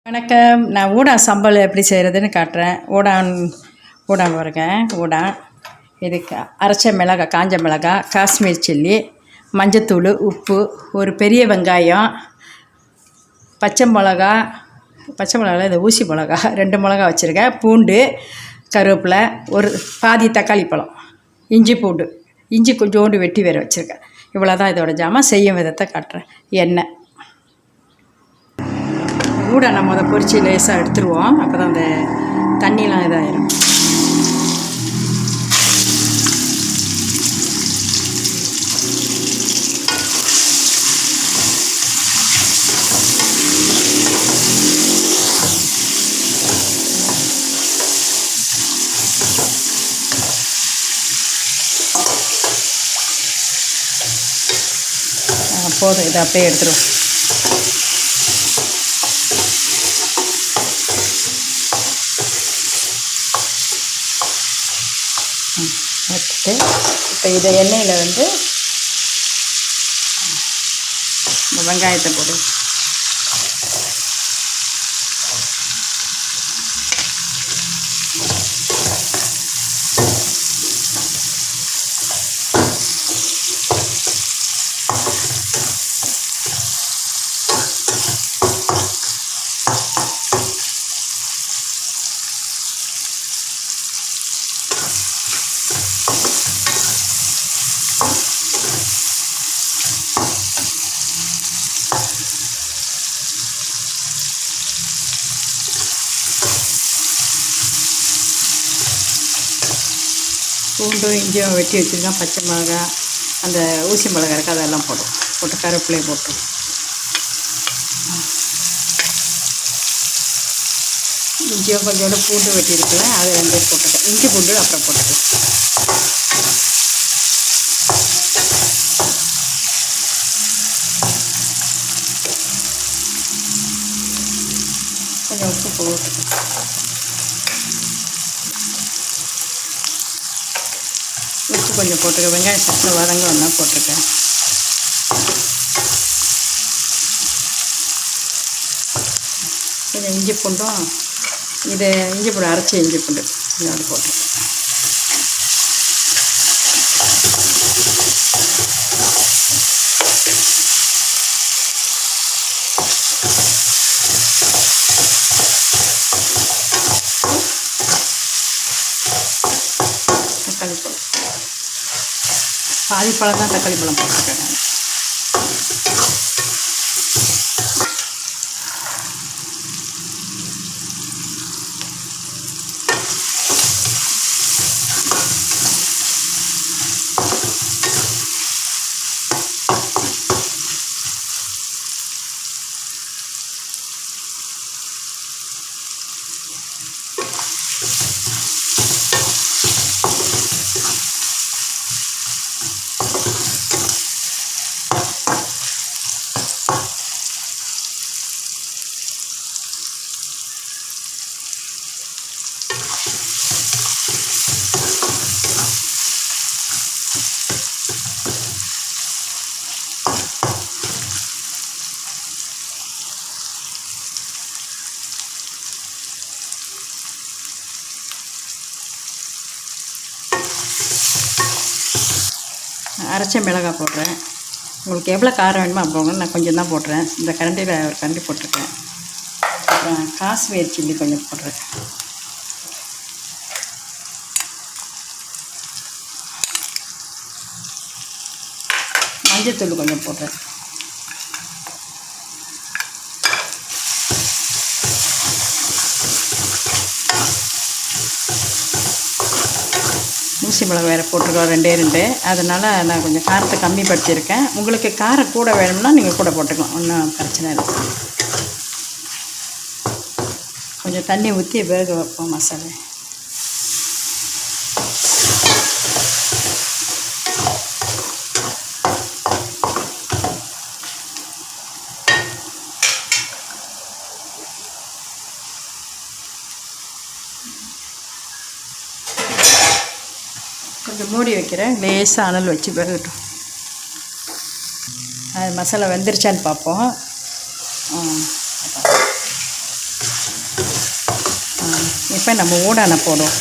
வணக்கம். நான் ஊடான் சம்பல் எப்படி செய்கிறதுன்னு காட்டுறேன். ஊடான் பாருங்கள். ஊடான் இதுக்கு அரைச்ச மிளகாய், காஞ்ச மிளகாய், காஷ்மீர் சில்லி, மஞ்சத்தூள், உப்பு, ஒரு பெரிய வெங்காயம், பச்சை மிளகா இது ஊசி மிளகா 2 மிளகா வச்சுருக்கேன், பூண்டு, கருவேப்பிலை, ஒரு பாதி தக்காளி பழம், இஞ்சி கொஞ்சோண்டு வெட்டி வேறு வச்சுருக்கேன். இவ்வளோ தான் இதோட ஜாமான். செய்யும் விதத்தை காட்டுறேன். எண்ணெய் கூட நம்ம அதை பொரிச்சு லேசாக எடுத்துருவோம். அப்போ தான் அந்த தண்ணிலாம் இதாகிடும். போதும், இதை அப்படியே எடுத்துருவோம். எடுத்துட்டு இப்போ இதை எண்ணெயில் இந்த வெங்காயத்தை போடு. பூண்டும் இஞ்சியும் வெட்டி வச்சுருக்கேன். பச்சை மிளகா, அந்த ஊசி மிளகா இருக்குது, அதெல்லாம் போட்டு கருவேப்பிலையை போட்டு இஞ்சியும் கொஞ்சோண்டு பூண்டு வெட்டி இருக்குல்ல, அதை 2 போட்டுட்டேன். இஞ்சி பூண்டு அப்புறம் போட்டுட்டேன். கொஞ்சம் உப்பு போட்டுட்டேன். உப்பு கொஞ்சம் போட்டுருக்கேன். வெங்காயம் சட்டில் வதங்க ஒன்றா போட்டிருக்கேன். இது இஞ்சி பூண்டும், இது இஞ்சி பூண்டு அரைச்சி இஞ்சி பூண்டு இதோட போட்டிருக்கேன். தக்காளி பழம் பாதி பழம் தான், தக்காளி பழம் போட்டிருக்கேன் நான். அரைச்ச மிளகாய் போடுறேன். உங்களுக்கு எவ்வளோ காரம் வேணுமோ அப்போ நான் கொஞ்சம் தான் போடுறேன். இந்த கரண்டியில் ஒரு கரண்டி போட்டிருக்கேன். அப்புறம் காஷ்மீர் சில்லி கொஞ்சம் போடுறேன். மஞ்சத்தூள் கொஞ்சம் போடுறேன். ஊசி மிளகு வேறு போட்டிருக்கோம், 2 அதனால் நான் கொஞ்சம் காரத்தை கம்மிப்படுத்தியிருக்கேன். உங்களுக்கு காரம் கூட வேணும்னா நீங்கள் கூட போட்டுக்கலாம், ஒன்றும் பிரச்சனை இல்லை. கொஞ்சம் தண்ணி ஊற்றி வேக வைப்போம் மசாலா. கொஞ்சம் மூடி வைக்கிறேன். லேசாக அனல் வச்சு வேகட்டும். அது மசாலா வெந்துருச்சான்னு பார்ப்போம். இப்போ நம்ம ஊடான போடுவோம்.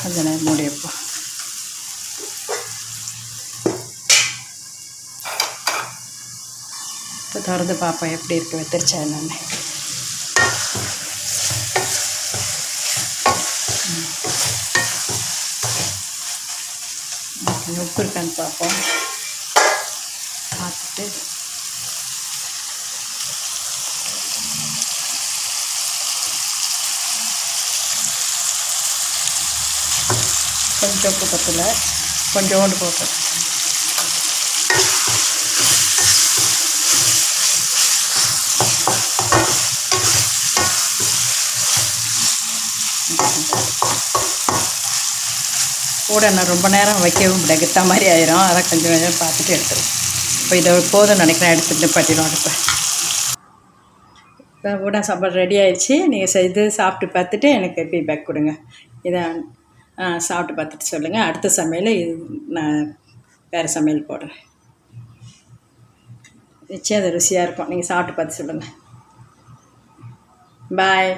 கொஞ்ச நேரம் மூடி வைப்போம். இப்போ திறந்து பார்ப்போம் எப்படி இருக்குது, வெத்திருச்சா என்னன்னு. உப்பு இருக்கான்னு பார்ப்போம். பார்த்துட்டு கொஞ்சம் உப்பு பத்தல, கொஞ்சோண்டு போட்டோம். கூட நான் ரொம்ப நேரம் வைக்கவும் முடியாது, கெத்த மாதிரி ஆயிரும். அதை கொஞ்சம் கொஞ்சம் பார்த்துட்டு எடுத்துருவோம். இப்போ இதை போதும் நினைக்கிறேன், எடுத்துகிட்டு பட்டிடும் அடுப்பை. இப்போ ஊடா சாப்பாடு ரெடி ஆயிடுச்சு. நீங்கள் செய்து சாப்பிட்டு பார்த்துட்டு எனக்கு ஃபீட்பேக் கொடுங்க. இதை சாப்பிட்டு பார்த்துட்டு சொல்லுங்கள். அடுத்த சமையல் இது நான் வேறு சமையல் போடுறேன். நிச்சயம் அது ருசியாக இருக்கும். நீங்கள் சாப்பிட்டு பார்த்து சொல்லுங்கள். பாய்.